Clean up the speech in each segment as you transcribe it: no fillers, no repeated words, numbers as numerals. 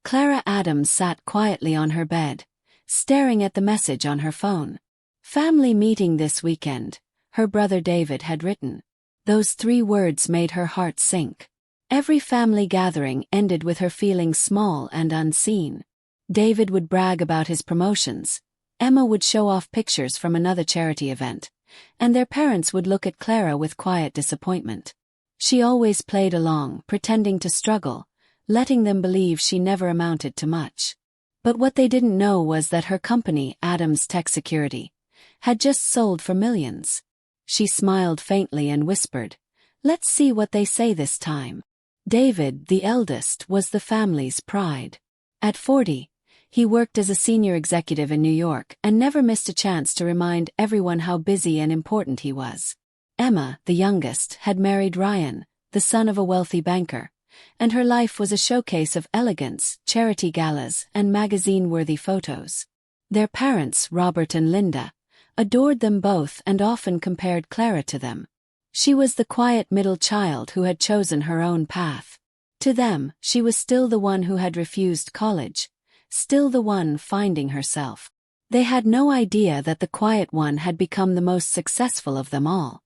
Clara Adams sat quietly on her bed, staring at the message on her phone. "Family meeting this weekend," her brother David had written. Those 3 words made her heart sink. Every family gathering ended with her feeling small and unseen. David would brag about his promotions, Emma would show off pictures from another charity event, and their parents would look at Clara with quiet disappointment. She always played along, pretending to struggle, letting them believe she never amounted to much. But what they didn't know was that her company, Adams Tech Security, had just sold for millions. She smiled faintly and whispered, "Let's see what they say this time." David, the eldest, was the family's pride. At 40, he worked as a senior executive in New York and never missed a chance to remind everyone how busy and important he was. Emma, the youngest, had married Ryan, the son of a wealthy banker, and her life was a showcase of elegance, charity galas, and magazine-worthy photos. Their parents, Robert and Linda, adored them both and often compared Clara to them. She was the quiet middle child who had chosen her own path. To them, she was still the one who had refused college, still the one finding herself. They had no idea that the quiet one had become the most successful of them all.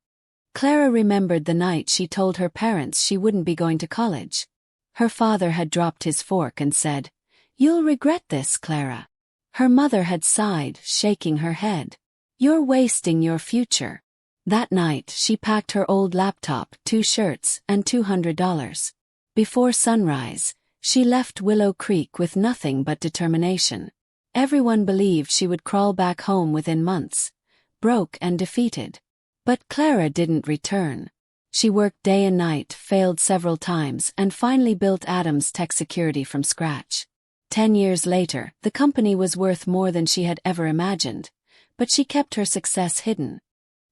Clara remembered the night she told her parents she wouldn't be going to college. Her father had dropped his fork and said, "You'll regret this, Clara." Her mother had sighed, shaking her head. "You're wasting your future." That night, she packed her old laptop, 2 shirts, and $200. Before sunrise, she left Willow Creek with nothing but determination. Everyone believed she would crawl back home within months, broke and defeated. But Clara didn't return. She worked day and night, failed several times, and finally built Adams Tech Security from scratch. 10 years later, the company was worth more than she had ever imagined, but she kept her success hidden.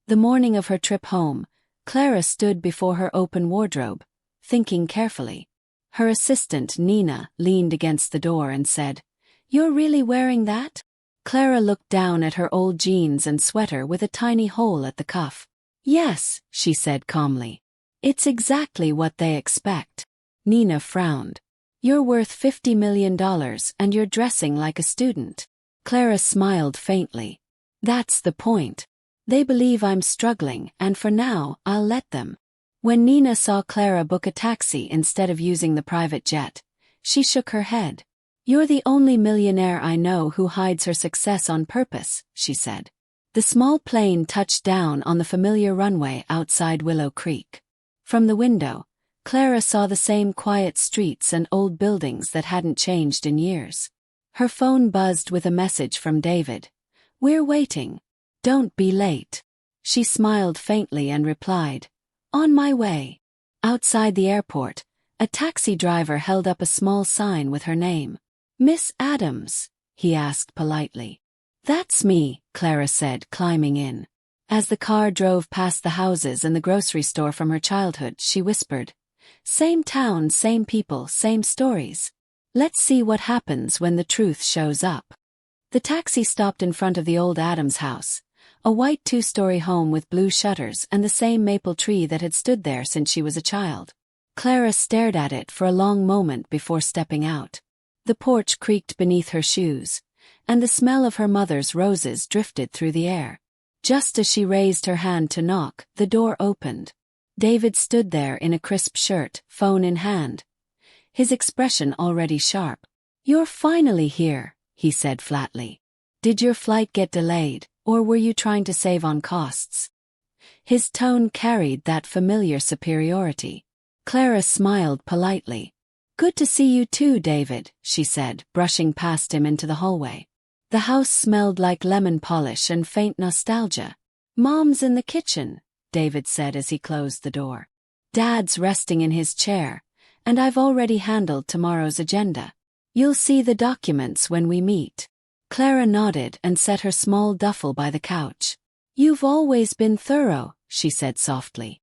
The morning of her trip home, Clara stood before her open wardrobe, thinking carefully. Her assistant, Nina, leaned against the door and said, "You're really wearing that?" Clara looked down at her old jeans and sweater with a tiny hole at the cuff. "Yes," she said calmly. "It's exactly what they expect." Nina frowned. "You're worth $50 million and you're dressing like a student." Clara smiled faintly. "That's the point. They believe I'm struggling, and for now, I'll let them." When Nina saw Clara book a taxi instead of using the private jet, she shook her head. "You're the only millionaire I know who hides her success on purpose," she said. The small plane touched down on the familiar runway outside Willow Creek. From the window, Clara saw the same quiet streets and old buildings that hadn't changed in years. Her phone buzzed with a message from David. "We're waiting. Don't be late." She smiled faintly and replied, "On my way." Outside the airport, a taxi driver held up a small sign with her name. "Miss Adams?" he asked politely. "That's me," Clara said, climbing in. As the car drove past the houses and the grocery store from her childhood, she whispered, "Same town, same people, same stories. Let's see what happens when the truth shows up." The taxi stopped in front of the old Adams house, a white 2-story home with blue shutters and the same maple tree that had stood there since she was a child. Clara stared at it for a long moment before stepping out. The porch creaked beneath her shoes, and the smell of her mother's roses drifted through the air. Just as she raised her hand to knock, the door opened. David stood there in a crisp shirt, phone in hand, his expression already sharp. "You're finally here," he said flatly. "Did your flight get delayed, or were you trying to save on costs?" His tone carried that familiar superiority. Clara smiled politely. "Good to see you too, David," she said, brushing past him into the hallway. The house smelled like lemon polish and faint nostalgia. "Mom's in the kitchen," David said as he closed the door. "Dad's resting in his chair, and I've already handled tomorrow's agenda. You'll see the documents when we meet." Clara nodded and set her small duffel by the couch. "You've always been thorough," she said softly.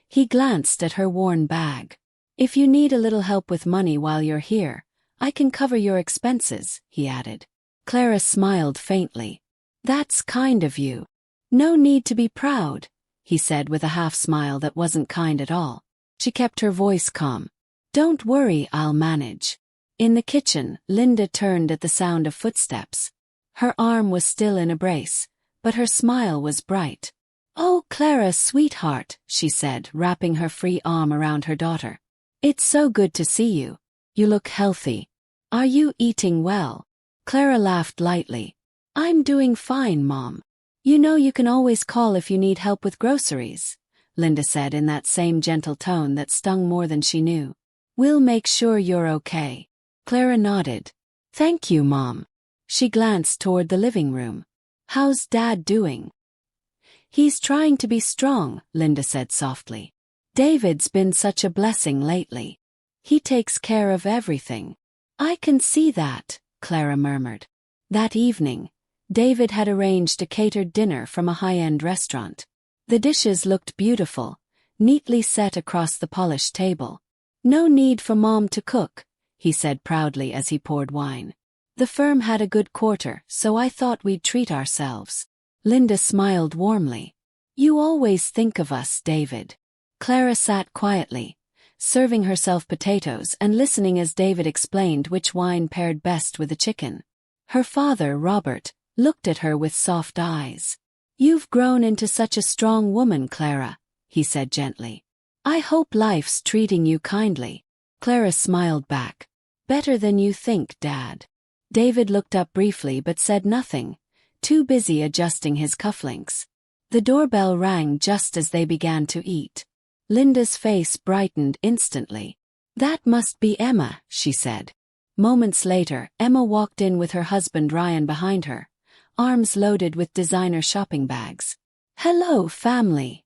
He glanced at her worn bag. "If you need a little help with money while you're here, I can cover your expenses," he added. Clara smiled faintly. "That's kind of you." "No need to be proud," he said with a half-smile that wasn't kind at all. She kept her voice calm. "Don't worry, I'll manage." In the kitchen, Linda turned at the sound of footsteps. Her arm was still in a brace, but her smile was bright. "Oh, Clara, sweetheart," she said, wrapping her free arm around her daughter. "It's so good to see you. You look healthy. Are you eating well?" Clara laughed lightly. "I'm doing fine, Mom. You know you can always call if you need help with groceries," Linda said in that same gentle tone that stung more than she knew. "We'll make sure you're okay." Clara nodded. "Thank you, Mom." She glanced toward the living room. "How's Dad doing?" "He's trying to be strong," Linda said softly. "David's been such a blessing lately. He takes care of everything." "I can see that," Clara murmured. That evening, David had arranged a catered dinner from a high-end restaurant. The dishes looked beautiful, neatly set across the polished table. "No need for Mom to cook," he said proudly as he poured wine. "The firm had a good quarter, so I thought we'd treat ourselves." Linda smiled warmly. "You always think of us, David." Clara sat quietly, serving herself potatoes and listening as David explained which wine paired best with the chicken. Her father, Robert, looked at her with soft eyes. "You've grown into such a strong woman, Clara," he said gently. "I hope life's treating you kindly." Clara smiled back. "Better than you think, Dad." David looked up briefly but said nothing, too busy adjusting his cufflinks. The doorbell rang just as they began to eat. Linda's face brightened instantly. "That must be Emma," she said. Moments later, Emma walked in with her husband Ryan behind her, arms loaded with designer shopping bags. "Hello, family,"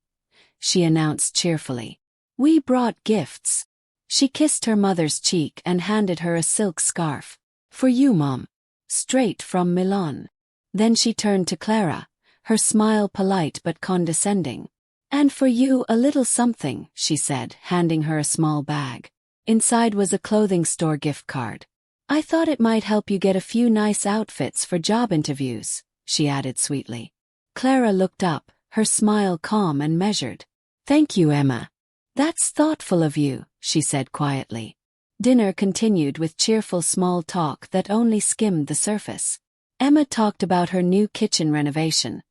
she announced cheerfully. "We brought gifts." She kissed her mother's cheek and handed her a silk scarf. "For you, Mom. Straight from Milan." Then she turned to Clara, her smile polite but condescending. "And for you a little something," she said, handing her a small bag. Inside was a clothing store gift card. "I thought it might help you get a few nice outfits for job interviews," she added sweetly. Clara looked up, her smile calm and measured. "Thank you, Emma. That's thoughtful of you," she said quietly. Dinner continued with cheerful small talk that only skimmed the surface. Emma talked about her new kitchen renovation,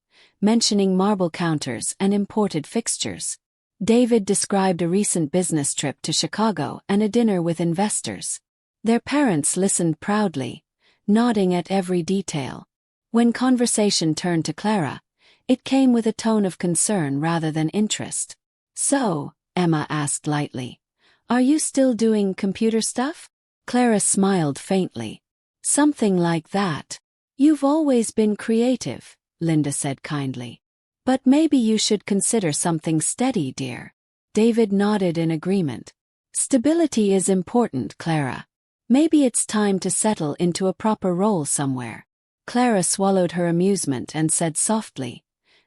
mentioning marble counters and imported fixtures. David described a recent business trip to Chicago and a dinner with investors. Their parents listened proudly, nodding at every detail. When conversation turned to Clara, it came with a tone of concern rather than interest. "So," Emma asked lightly, "are you still doing computer stuff?" Clara smiled faintly. "Something like that. You've always been creative," Linda said kindly. "But maybe you should consider something steady, dear." David nodded in agreement. "Stability is important, Clara. Maybe it's time to settle into a proper role somewhere." Clara swallowed her amusement and said softly,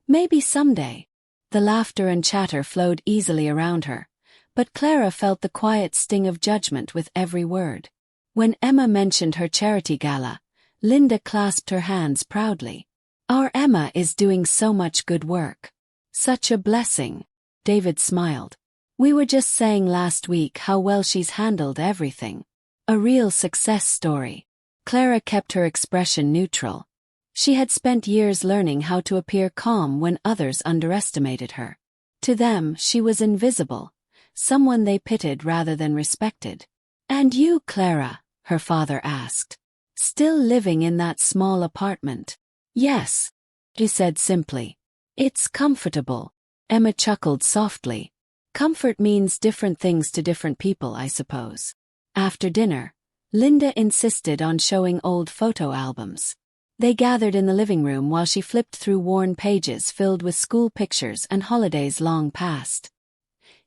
"Maybe someday." The laughter and chatter flowed easily around her, but Clara felt the quiet sting of judgment with every word. When Emma mentioned her charity gala, Linda clasped her hands proudly. "Our Emma is doing so much good work. Such a blessing." David smiled. "We were just saying last week how well she's handled everything. A real success story." Clara kept her expression neutral. She had spent years learning how to appear calm when others underestimated her. To them, she was invisible, someone they pitied rather than respected. "And you, Clara?" her father asked. "Still living in that small apartment?" "Yes," he said simply. "It's comfortable." Emma chuckled softly. "Comfort means different things to different people, I suppose." After dinner, Linda insisted on showing old photo albums. They gathered in the living room while she flipped through worn pages filled with school pictures and holidays long past.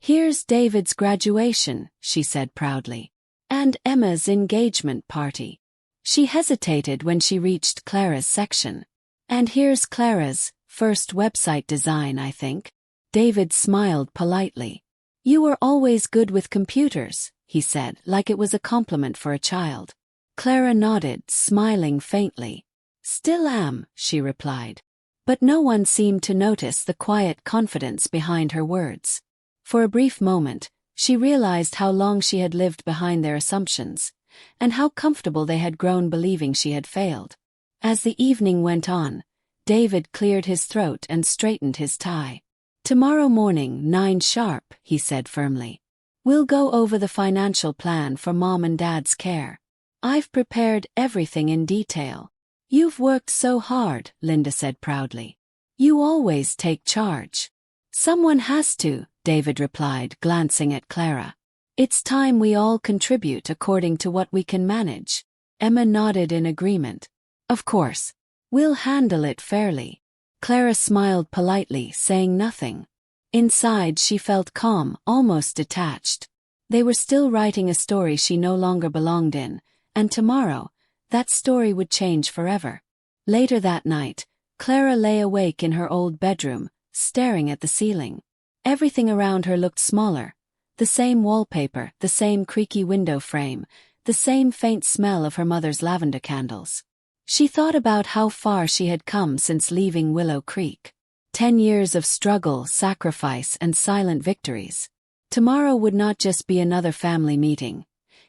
"Here's David's graduation," she said proudly. "And Emma's engagement party." She hesitated when she reached Clara's section. "And here's Clara's first website design, I think." David smiled politely. "You were always good with computers," he said, like it was a compliment for a child. Clara nodded, smiling faintly. "Still am," she replied. But no one seemed to notice the quiet confidence behind her words. For a brief moment, she realized how long she had lived behind their assumptions, and how comfortable they had grown believing she had failed. As the evening went on, David cleared his throat and straightened his tie. "Tomorrow morning, 9 sharp," he said firmly. "We'll go over the financial plan for Mom and Dad's care. I've prepared everything in detail." "You've worked so hard," Linda said proudly. "You always take charge." "Someone has to," David replied, glancing at Clara. "It's time we all contribute according to what we can manage." Emma nodded in agreement. "Of course. We'll handle it fairly." Clara smiled politely, saying nothing. Inside she felt calm, almost detached. They were still writing a story she no longer belonged in, and tomorrow, that story would change forever. Later that night, Clara lay awake in her old bedroom, staring at the ceiling. Everything around her looked smaller. The same wallpaper, the same creaky window frame, the same faint smell of her mother's lavender candles. She thought about how far she had come since leaving Willow Creek. 10 years of struggle, sacrifice, and silent victories. Tomorrow would not just be another family meeting.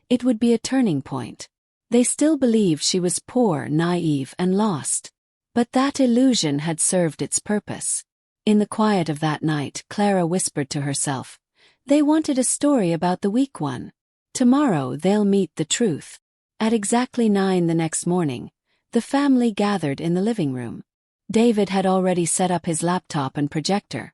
It would be a turning point. They still believed she was poor, naive, and lost. But that illusion had served its purpose. In the quiet of that night, Clara whispered to herself, "They wanted a story about the weak one. Tomorrow they'll meet the truth." At exactly 9 the next morning, the family gathered in the living room. David had already set up his laptop and projector.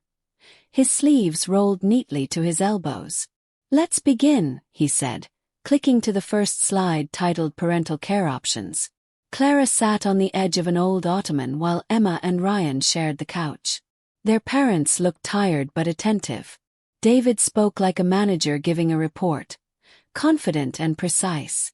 His sleeves rolled neatly to his elbows. "Let's begin," he said, clicking to the first slide titled Parental Care Options. Clara sat on the edge of an old ottoman while Emma and Ryan shared the couch. Their parents looked tired but attentive. David spoke like a manager giving a report, confident and precise.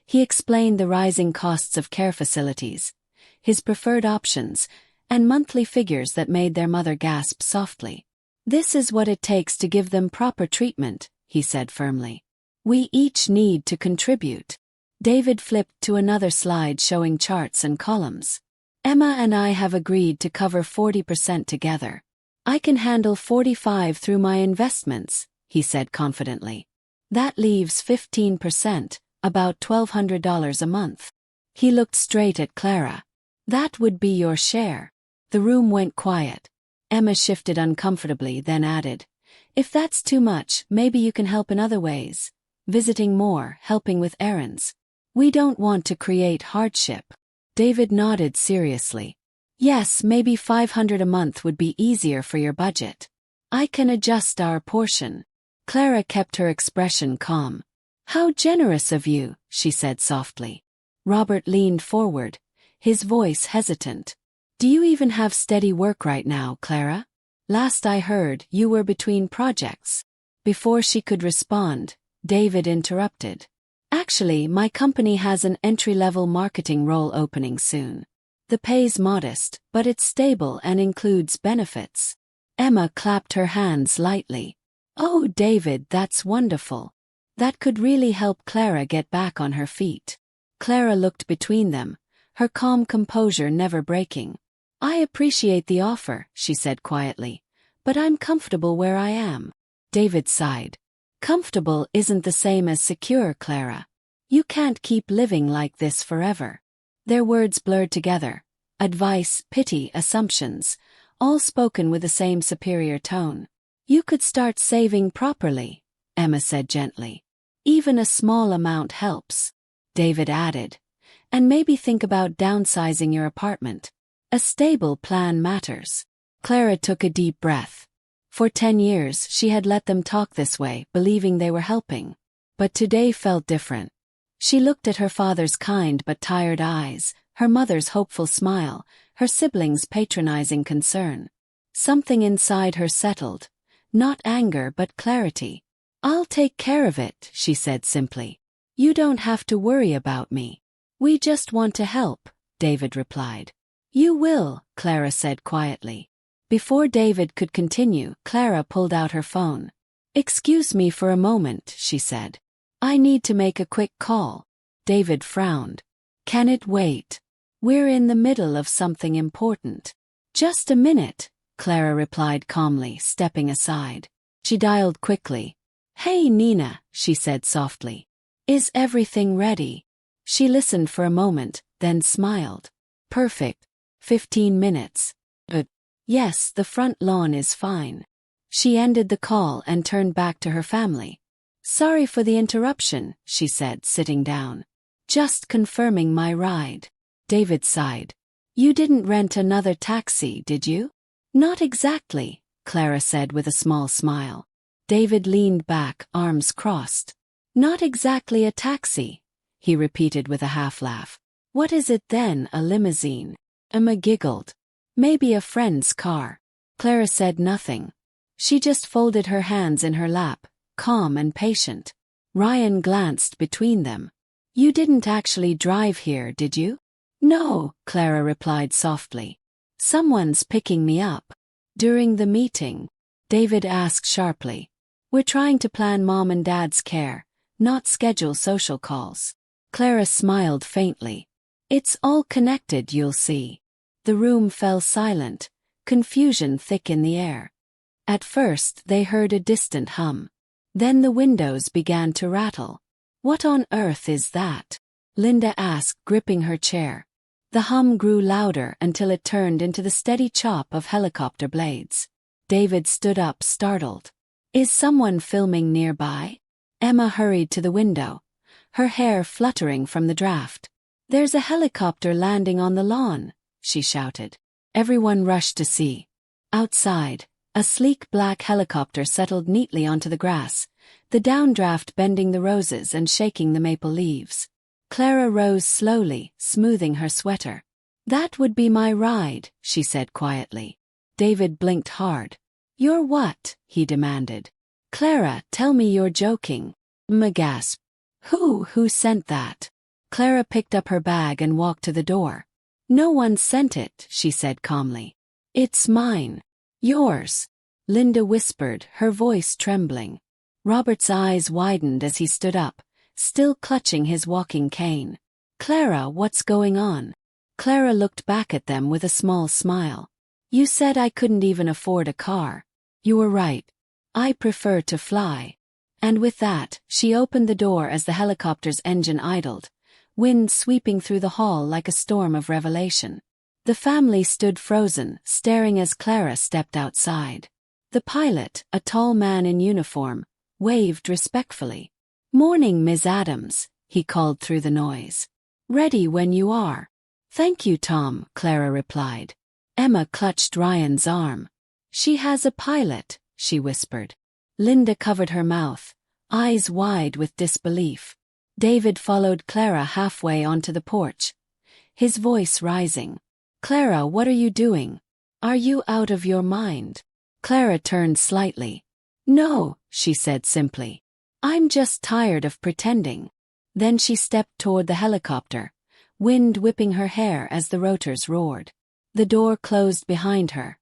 He explained the rising costs of care facilities, his preferred options, and monthly figures that made their mother gasp softly. "This is what it takes to give them proper treatment," he said firmly. "We each need to contribute." David flipped to another slide showing charts and columns. "Emma and I have agreed to cover 40% together. I can handle 45% through my investments," he said confidently. "That leaves 15%, about $1,200 a month." He looked straight at Clara. "That would be your share." The room went quiet. Emma shifted uncomfortably, then added, "If that's too much, maybe you can help in other ways. Visiting more, helping with errands. We don't want to create hardship." David nodded seriously. "Yes, maybe 500 a month would be easier for your budget. I can adjust our portion." Clara kept her expression calm. "How generous of you," she said softly. Robert leaned forward, his voice hesitant. "Do you even have steady work right now, Clara? Last I heard, you were between projects." Before she could respond, David interrupted. "Actually, my company has an entry-level marketing role opening soon. The pay's modest, but it's stable and includes benefits." Emma clapped her hands lightly. "Oh, David, that's wonderful. That could really help Clara get back on her feet." Clara looked between them, her calm composure never breaking. "I appreciate the offer," she said quietly, "but I'm comfortable where I am." David sighed. "Comfortable isn't the same as secure, Clara. You can't keep living like this forever." Their words blurred together. Advice, pity, assumptions, all spoken with the same superior tone. "You could start saving properly," Emma said gently. "Even a small amount helps." David added, "And maybe think about downsizing your apartment. A stable plan matters." Clara took a deep breath. For 10 years she had let them talk this way, believing they were helping. But today felt different. She looked at her father's kind but tired eyes, her mother's hopeful smile, her siblings' patronizing concern. Something inside her settled. Not anger but clarity. "I'll take care of it," she said simply. "You don't have to worry about me. We just want to help," David replied. "You will," Clara said quietly. Before David could continue, Clara pulled out her phone. "Excuse me for a moment," she said. "I need to make a quick call." David frowned. "Can it wait? We're in the middle of something important." "Just a minute," Clara replied calmly, stepping aside. She dialed quickly. "Hey Nina," she said softly. Is everything ready? She listened for a moment, then smiled. Perfect. 15 minutes. Yes, the front lawn is fine. She ended the call and turned back to her family. Sorry for the interruption, she said, sitting down. Just confirming my ride. David sighed. You didn't rent another taxi, did you? Not exactly, Clara said with a small smile. David leaned back, arms crossed. Not exactly a taxi, he repeated with a half laugh. What is it then, a limousine? Emma giggled. Maybe a friend's car. Clara said nothing. She just folded her hands in her lap, calm and patient. Ryan glanced between them. You didn't actually drive here, did you? No, Clara replied softly. Someone's picking me up. During the meeting, David asked sharply. We're trying to plan Mom and Dad's care, not schedule social calls. Clara smiled faintly. It's all connected, you'll see. The room fell silent, confusion thick in the air. At first they heard a distant hum. Then the windows began to rattle. What on earth is that? Linda asked, gripping her chair. The hum grew louder until it turned into the steady chop of helicopter blades. David stood up, startled. Is someone filming nearby? Emma hurried to the window, her hair fluttering from the draft. There's a helicopter landing on the lawn, she shouted. Everyone rushed to see. Outside, a sleek black helicopter settled neatly onto the grass, the downdraft bending the roses and shaking the maple leaves. Clara rose slowly, smoothing her sweater. That would be my ride, she said quietly. David blinked hard. You're what? He demanded. Clara, tell me you're joking. Emma gasped. Who sent that? Clara picked up her bag and walked to the door. No one sent it, she said calmly. It's mine. Yours. Linda whispered, her voice trembling. Robert's eyes widened as he stood up, still clutching his walking cane. Clara, what's going on? Clara looked back at them with a small smile. You said I couldn't even afford a car. You were right. I prefer to fly. And with that, she opened the door as the helicopter's engine idled, wind sweeping through the hall like a storm of revelation. The family stood frozen, staring as Clara stepped outside. The pilot, a tall man in uniform, waved respectfully. Morning, Ms. Adams, he called through the noise. Ready when you are. Thank you, Tom, Clara replied. Emma clutched Ryan's arm. She has a pilot, she whispered. Linda covered her mouth, eyes wide with disbelief. David followed Clara halfway onto the porch, his voice rising. Clara, what are you doing? Are you out of your mind? Clara turned slightly. No, she said simply. I'm just tired of pretending. Then she stepped toward the helicopter, wind whipping her hair as the rotors roared. The door closed behind her,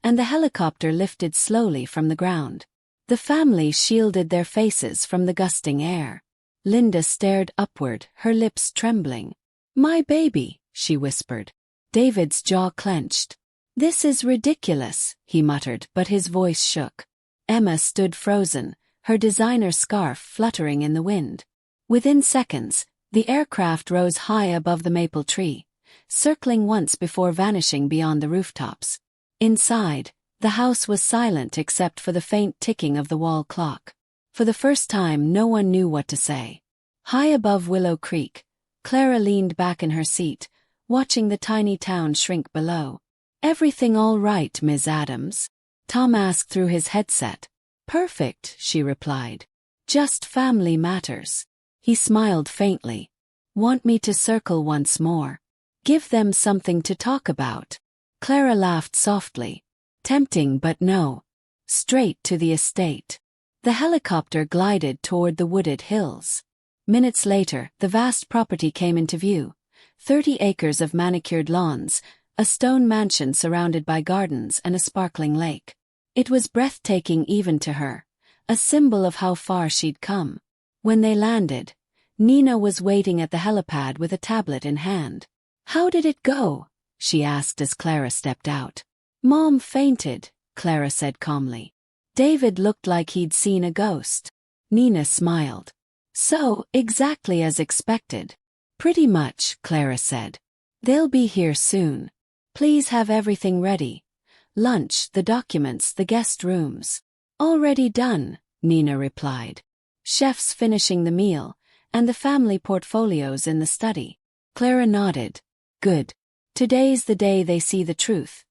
and the helicopter lifted slowly from the ground. The family shielded their faces from the gusting air. Linda stared upward, her lips trembling. My baby, she whispered. David's jaw clenched. This is ridiculous, he muttered, but his voice shook. Emma stood frozen, her designer scarf fluttering in the wind. Within seconds, the aircraft rose high above the maple tree, circling once before vanishing beyond the rooftops. Inside, the house was silent except for the faint ticking of the wall clock. For the first time, no one knew what to say. High above Willow Creek, Clara leaned back in her seat, watching the tiny town shrink below. Everything all right, Ms. Adams? Tom asked through his headset. Perfect, she replied. Just family matters. He smiled faintly. Want me to circle once more? Give them something to talk about. Clara laughed softly. Tempting, but no. Straight to the estate. The helicopter glided toward the wooded hills. Minutes later, the vast property came into view. 30 acres of manicured lawns, a stone mansion surrounded by gardens and a sparkling lake. It was breathtaking even to her, a symbol of how far she'd come. When they landed, Nina was waiting at the helipad with a tablet in hand. How did it go? She asked as Clara stepped out. Mom fainted, Clara said calmly. David looked like he'd seen a ghost. Nina smiled. So, exactly as expected. Pretty much, Clara said. They'll be here soon. Please have everything ready. Lunch, the documents, the guest rooms. Already done, Nina replied. Chefs finishing the meal, and the family portfolios in the study. Clara nodded. Good. Today's the day they see the truth.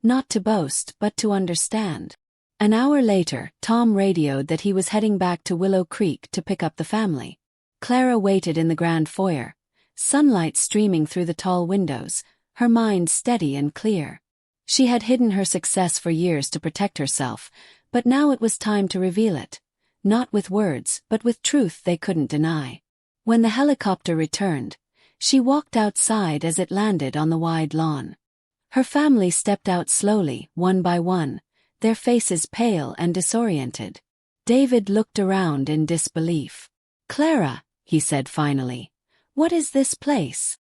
Not to boast, but to understand. An hour later, Tom radioed that he was heading back to Willow Creek to pick up the family. Clara waited in the grand foyer, sunlight streaming through the tall windows, her mind steady and clear. She had hidden her success for years to protect herself, but now it was time to reveal it. Not with words, but with truth they couldn't deny. When the helicopter returned, she walked outside as it landed on the wide lawn. Her family stepped out slowly, one by one, their faces pale and disoriented. David looked around in disbelief. Clara, he said finally, what is this place?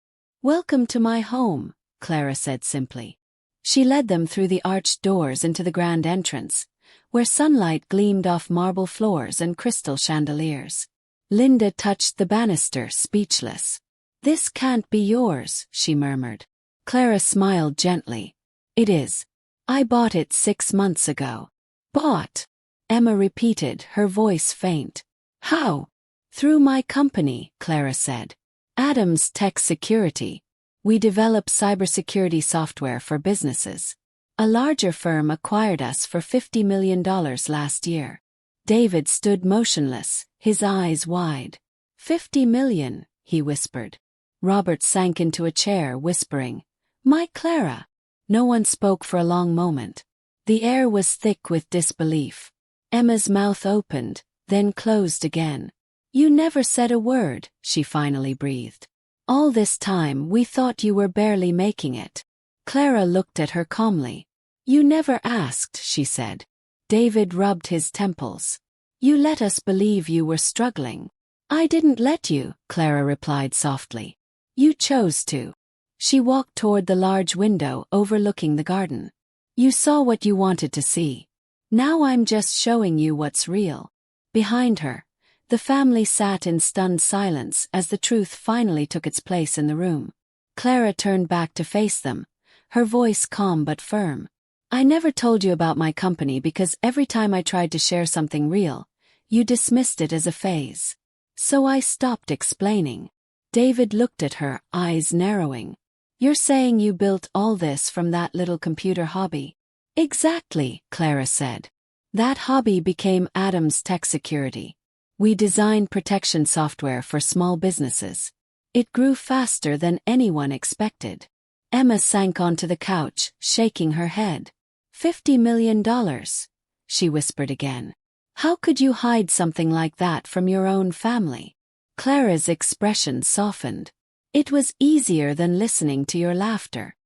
Welcome to my home, Clara said simply. She led them through the arched doors into the grand entrance, where sunlight gleamed off marble floors and crystal chandeliers. Linda touched the banister, speechless. This can't be yours, she murmured. Clara smiled gently. It is. I bought it 6 months ago. Bought? Emma repeated, her voice faint. How? Through my company, Clara said. Adams Tech Security. We develop cybersecurity software for businesses. A larger firm acquired us for $50 million last year. David stood motionless, his eyes wide. 50 million, he whispered. Robert sank into a chair, whispering, My Clara. No one spoke for a long moment. The air was thick with disbelief. Emma's mouth opened, then closed again. You never said a word, she finally breathed. All this time we thought you were barely making it. Clara looked at her calmly. You never asked, she said. David rubbed his temples. You let us believe you were struggling. I didn't let you, Clara replied softly. You chose to. She walked toward the large window overlooking the garden. You saw what you wanted to see. Now I'm just showing you what's real. Behind her, the family sat in stunned silence as the truth finally took its place in the room. Clara turned back to face them, her voice calm but firm. I never told you about my company because every time I tried to share something real, you dismissed it as a phase. So I stopped explaining. David looked at her, eyes narrowing. You're saying you built all this from that little computer hobby? Exactly, Clara said. That hobby became Adams Tech Security. We designed protection software for small businesses. It grew faster than anyone expected. Emma sank onto the couch, shaking her head. $50 million, she whispered again. How could you hide something like that from your own family? Clara's expression softened. It was easier than listening to your laughter.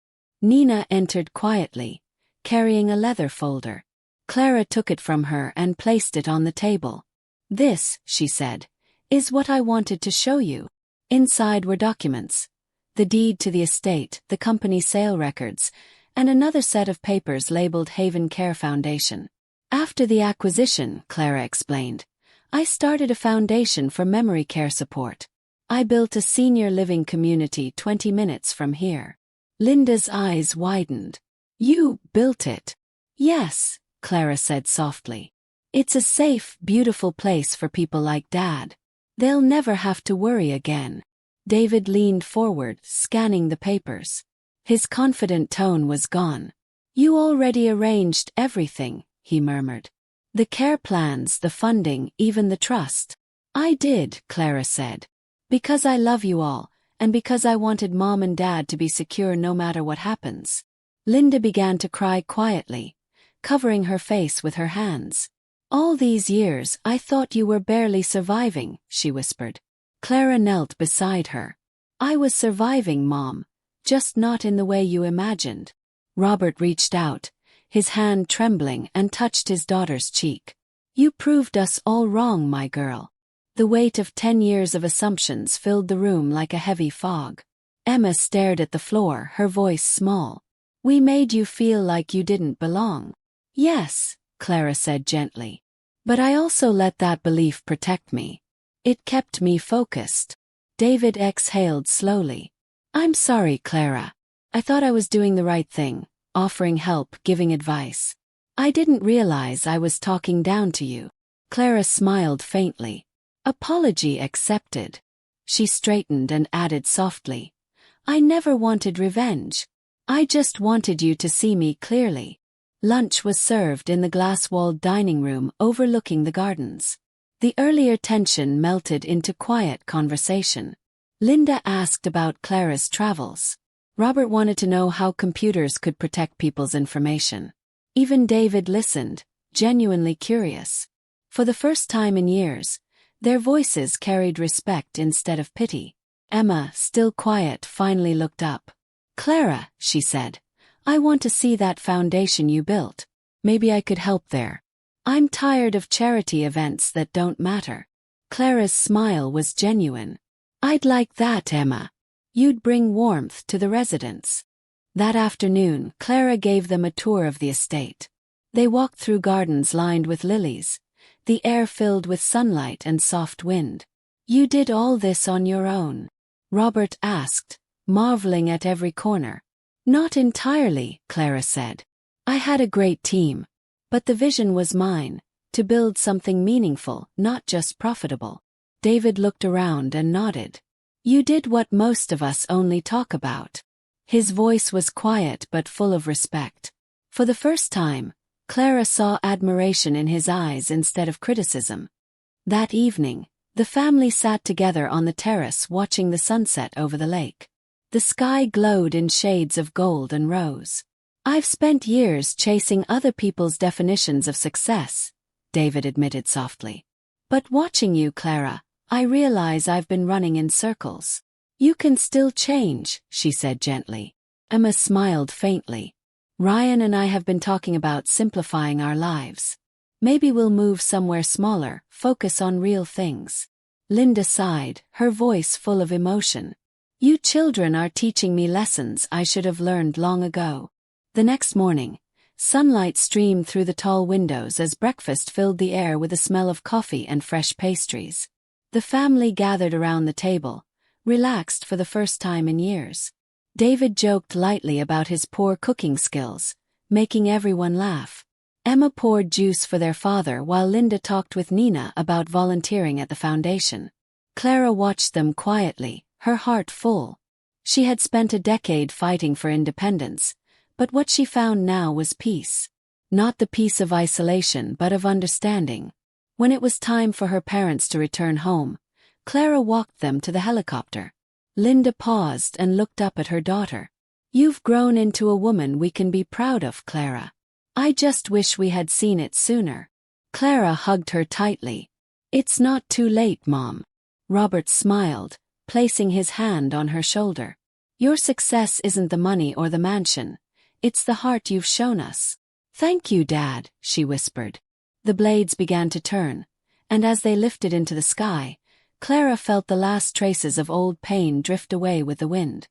Nina entered quietly, carrying a leather folder. Clara took it from her and placed it on the table. This, she said, is what I wanted to show you. Inside were documents. The deed to the estate, the company sale records, and another set of papers labeled Haven Care Foundation. After the acquisition, Clara explained, I started a foundation for memory care support. I built a senior living community 20 minutes from here. Linda's eyes widened. You built it? Yes, Clara said softly. It's a safe, beautiful place for people like Dad. They'll never have to worry again. David leaned forward, scanning the papers. His confident tone was gone. You already arranged everything, he murmured. The care plans, the funding, even the trust. I did, Clara said. Because I love you all, and because I wanted Mom and Dad to be secure no matter what happens. Linda began to cry quietly, covering her face with her hands. All these years I thought you were barely surviving, she whispered. Clara knelt beside her. I was surviving, Mom, just not in the way you imagined. Robert reached out, his hand trembling, and touched his daughter's cheek. You proved us all wrong, my girl. The weight of 10 years of assumptions filled the room like a heavy fog. Emma stared at the floor, her voice small. We made you feel like you didn't belong. Yes, Clara said gently. But I also let that belief protect me. It kept me focused. David exhaled slowly. I'm sorry, Clara. I thought I was doing the right thing, offering help, giving advice. I didn't realize I was talking down to you. Clara smiled faintly. Apology accepted. She straightened and added softly. I never wanted revenge. I just wanted you to see me clearly. Lunch was served in the glass-walled dining room overlooking the gardens. The earlier tension melted into quiet conversation. Linda asked about Clara's travels. Robert wanted to know how computers could protect people's information. Even David listened, genuinely curious. For the first time in years, their voices carried respect instead of pity. Emma, still quiet, finally looked up. Clara, she said, I want to see that foundation you built. Maybe I could help there. I'm tired of charity events that don't matter. Clara's smile was genuine. I'd like that, Emma. You'd bring warmth to the residents. That afternoon, Clara gave them a tour of the estate. They walked through gardens lined with lilies, the air filled with sunlight and soft wind. You did all this on your own? Robert asked, marveling at every corner. Not entirely, Clara said. I had a great team. But the vision was mine, to build something meaningful, not just profitable. David looked around and nodded. You did what most of us only talk about. His voice was quiet but full of respect. For the first time, Clara saw admiration in his eyes instead of criticism. That evening, the family sat together on the terrace watching the sunset over the lake. The sky glowed in shades of gold and rose. I've spent years chasing other people's definitions of success, David admitted softly. But watching you, Clara, I realize I've been running in circles. You can still change, she said gently. Emma smiled faintly. Ryan and I have been talking about simplifying our lives. Maybe we'll move somewhere smaller, focus on real things. Linda sighed, her voice full of emotion. You children are teaching me lessons I should have learned long ago. The next morning, sunlight streamed through the tall windows as breakfast filled the air with the smell of coffee and fresh pastries. The family gathered around the table, relaxed for the first time in years. David joked lightly about his poor cooking skills, making everyone laugh. Emma poured juice for their father while Linda talked with Nina about volunteering at the foundation. Clara watched them quietly, her heart full. She had spent a decade fighting for independence, but what she found now was peace. Not the peace of isolation but of understanding. When it was time for her parents to return home, Clara walked them to the helicopter. Linda paused and looked up at her daughter. You've grown into a woman we can be proud of, Clara. I just wish we had seen it sooner. Clara hugged her tightly. It's not too late, Mom. Robert smiled, placing his hand on her shoulder. Your success isn't the money or the mansion. It's the heart you've shown us. Thank you, Dad, she whispered. The blades began to turn, and as they lifted into the sky, Clara felt the last traces of old pain drift away with the wind.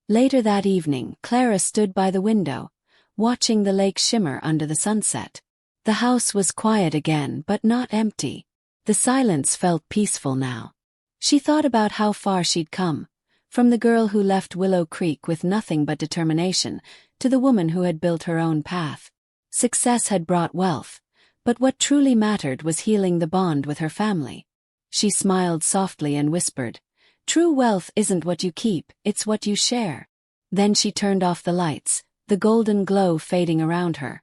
Later that evening, Clara stood by the window, watching the lake shimmer under the sunset. The house was quiet again but not empty. The silence felt peaceful now. She thought about how far she'd come, from the girl who left Willow Creek with nothing but determination, to the woman who had built her own path. Success had brought wealth, but what truly mattered was healing the bond with her family. She smiled softly and whispered, True wealth isn't what you keep, it's what you share. Then she turned off the lights, the golden glow fading around her,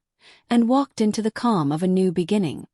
and walked into the calm of a new beginning.